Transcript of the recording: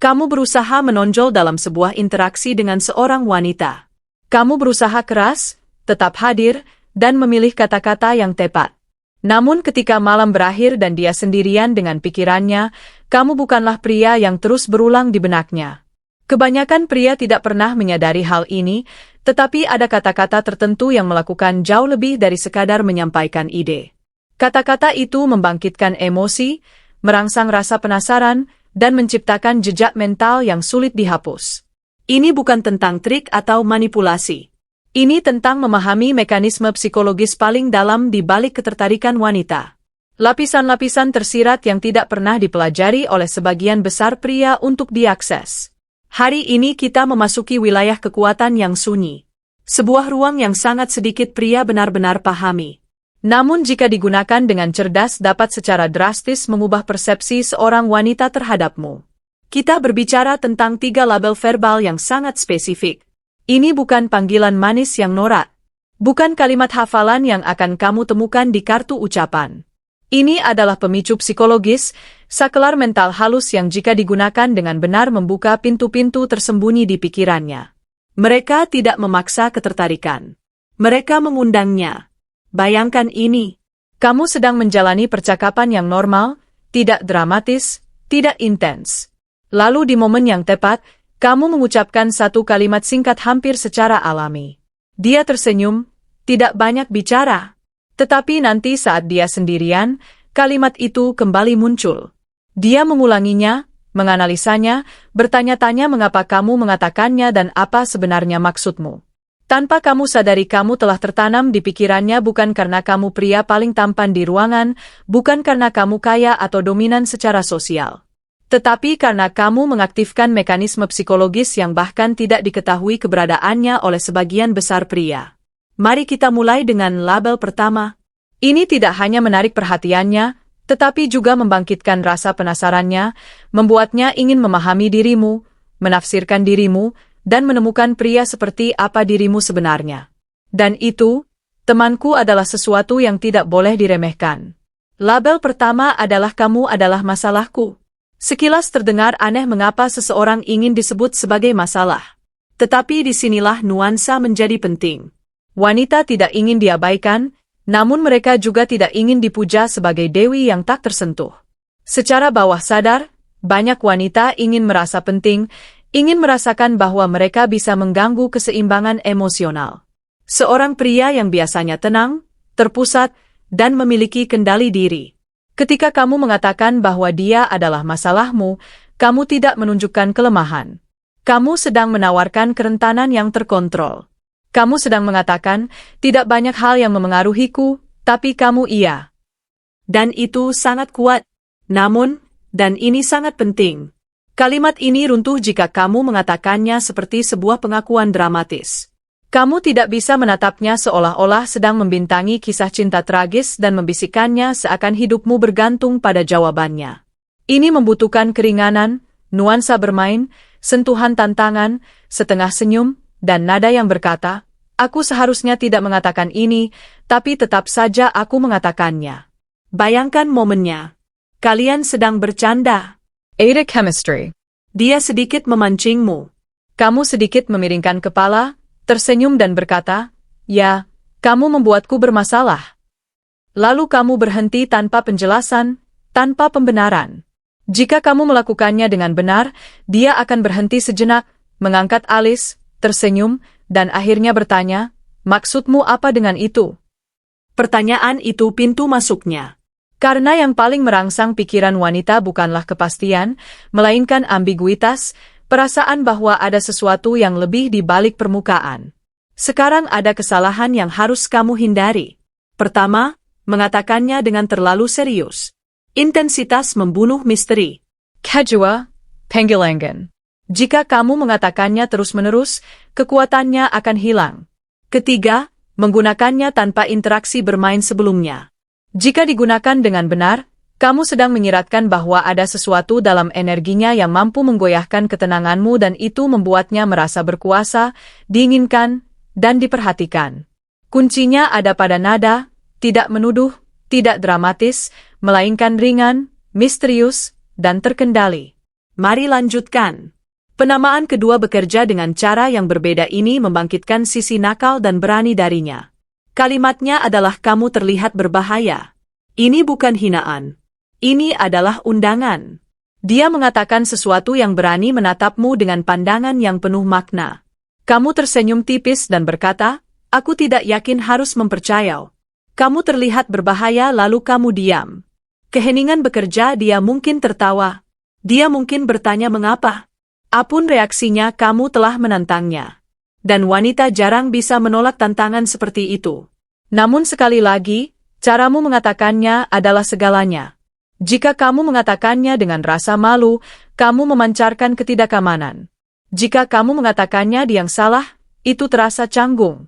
Kamu berusaha menonjol dalam sebuah interaksi dengan seorang wanita. Kamu berusaha keras, tetap hadir, dan memilih kata-kata yang tepat. Namun ketika malam berakhir dan dia sendirian dengan pikirannya, kamu bukanlah pria yang terus berulang di benaknya. Kebanyakan pria tidak pernah menyadari hal ini, tetapi ada kata-kata tertentu yang melakukan jauh lebih dari sekadar menyampaikan ide. Kata-kata itu membangkitkan emosi, merangsang rasa penasaran, dan menciptakan jejak mental yang sulit dihapus. Ini bukan tentang trik atau manipulasi. Ini tentang memahami mekanisme psikologis paling dalam di balik ketertarikan wanita. Lapisan-lapisan tersirat yang tidak pernah dipelajari oleh sebagian besar pria untuk diakses. Hari ini kita memasuki wilayah kekuatan yang sunyi. Sebuah ruang yang sangat sedikit pria benar-benar pahami. Namun jika digunakan dengan cerdas dapat secara drastis mengubah persepsi seorang wanita terhadapmu. Kita berbicara tentang 3 label verbal yang sangat spesifik. Ini bukan panggilan manis yang norak. Bukan kalimat hafalan yang akan kamu temukan di kartu ucapan. Ini adalah pemicu psikologis, saklar mental halus yang jika digunakan dengan benar membuka pintu-pintu tersembunyi di pikirannya. Mereka tidak memaksa ketertarikan. Mereka mengundangnya. Bayangkan ini. Kamu sedang menjalani percakapan yang normal, tidak dramatis, tidak intens. Lalu di momen yang tepat, kamu mengucapkan satu kalimat singkat hampir secara alami. Dia tersenyum, tidak banyak bicara. Tetapi nanti saat dia sendirian, kalimat itu kembali muncul. Dia mengulanginya, menganalisanya, bertanya-tanya mengapa kamu mengatakannya dan apa sebenarnya maksudmu. Tanpa kamu sadari kamu telah tertanam di pikirannya bukan karena kamu pria paling tampan di ruangan, bukan karena kamu kaya atau dominan secara sosial. Tetapi karena kamu mengaktifkan mekanisme psikologis yang bahkan tidak diketahui keberadaannya oleh sebagian besar pria. Mari kita mulai dengan label pertama. Ini tidak hanya menarik perhatiannya, tetapi juga membangkitkan rasa penasarannya, membuatnya ingin memahami dirimu, menafsirkan dirimu, dan menemukan pria seperti apa dirimu sebenarnya. Dan itu, temanku, adalah sesuatu yang tidak boleh diremehkan. Label pertama adalah kamu adalah masalahku. Sekilas terdengar aneh mengapa seseorang ingin disebut sebagai masalah. Tetapi disinilah nuansa menjadi penting. Wanita tidak ingin diabaikan, namun mereka juga tidak ingin dipuja sebagai dewi yang tak tersentuh. Secara bawah sadar, banyak wanita ingin merasa penting, ingin merasakan bahwa mereka bisa mengganggu keseimbangan emosional. Seorang pria yang biasanya tenang, terpusat, dan memiliki kendali diri. Ketika kamu mengatakan bahwa dia adalah masalahmu, kamu tidak menunjukkan kelemahan. Kamu sedang menawarkan kerentanan yang terkontrol. Kamu sedang mengatakan, tidak banyak hal yang memengaruhiku, tapi kamu iya. Dan itu sangat kuat. Namun, dan ini sangat penting. Kalimat ini runtuh jika kamu mengatakannya seperti sebuah pengakuan dramatis. Kamu tidak bisa menatapnya seolah-olah sedang membintangi kisah cinta tragis dan membisikkannya seakan hidupmu bergantung pada jawabannya. Ini membutuhkan keringanan, nuansa bermain, sentuhan tantangan, setengah senyum, dan nada yang berkata, aku seharusnya tidak mengatakan ini, tapi tetap saja aku mengatakannya. Bayangkan momennya. Kalian sedang bercanda. Ada chemistry. Dia sedikit memancingmu. Kamu sedikit memiringkan kepala, tersenyum dan berkata, ya, kamu membuatku bermasalah. Lalu kamu berhenti tanpa penjelasan, tanpa pembenaran. Jika kamu melakukannya dengan benar, dia akan berhenti sejenak, mengangkat alis, tersenyum, dan akhirnya bertanya, maksudmu apa dengan itu? Pertanyaan itu pintu masuknya. Karena yang paling merangsang pikiran wanita bukanlah kepastian, melainkan ambiguitas, perasaan bahwa ada sesuatu yang lebih di balik permukaan. Sekarang ada kesalahan yang harus kamu hindari. Pertama, mengatakannya dengan terlalu serius. Intensitas membunuh misteri. Kedua, panggilangan. Jika kamu mengatakannya terus-menerus, kekuatannya akan hilang. Ketiga, menggunakannya tanpa interaksi bermain sebelumnya. Jika digunakan dengan benar, kamu sedang menyiratkan bahwa ada sesuatu dalam energinya yang mampu menggoyahkan ketenanganmu dan itu membuatnya merasa berkuasa, diinginkan, dan diperhatikan. Kuncinya ada pada nada, tidak menuduh, tidak dramatis, melainkan ringan, misterius, dan terkendali. Mari lanjutkan. Penamaan kedua bekerja dengan cara yang berbeda ini membangkitkan sisi nakal dan berani darinya. Kalimatnya adalah kamu terlihat berbahaya. Ini bukan hinaan. Ini adalah undangan. Dia mengatakan sesuatu yang berani menatapmu dengan pandangan yang penuh makna. Kamu tersenyum tipis dan berkata, aku tidak yakin harus mempercayai. Kamu terlihat berbahaya lalu kamu diam. Keheningan bekerja, dia mungkin tertawa. Dia mungkin bertanya mengapa. Apapun reaksinya, kamu telah menantangnya. Dan wanita jarang bisa menolak tantangan seperti itu. Namun sekali lagi, caramu mengatakannya adalah segalanya. Jika kamu mengatakannya dengan rasa malu, kamu memancarkan ketidakamanan. Jika kamu mengatakannya dia yang salah, itu terasa canggung.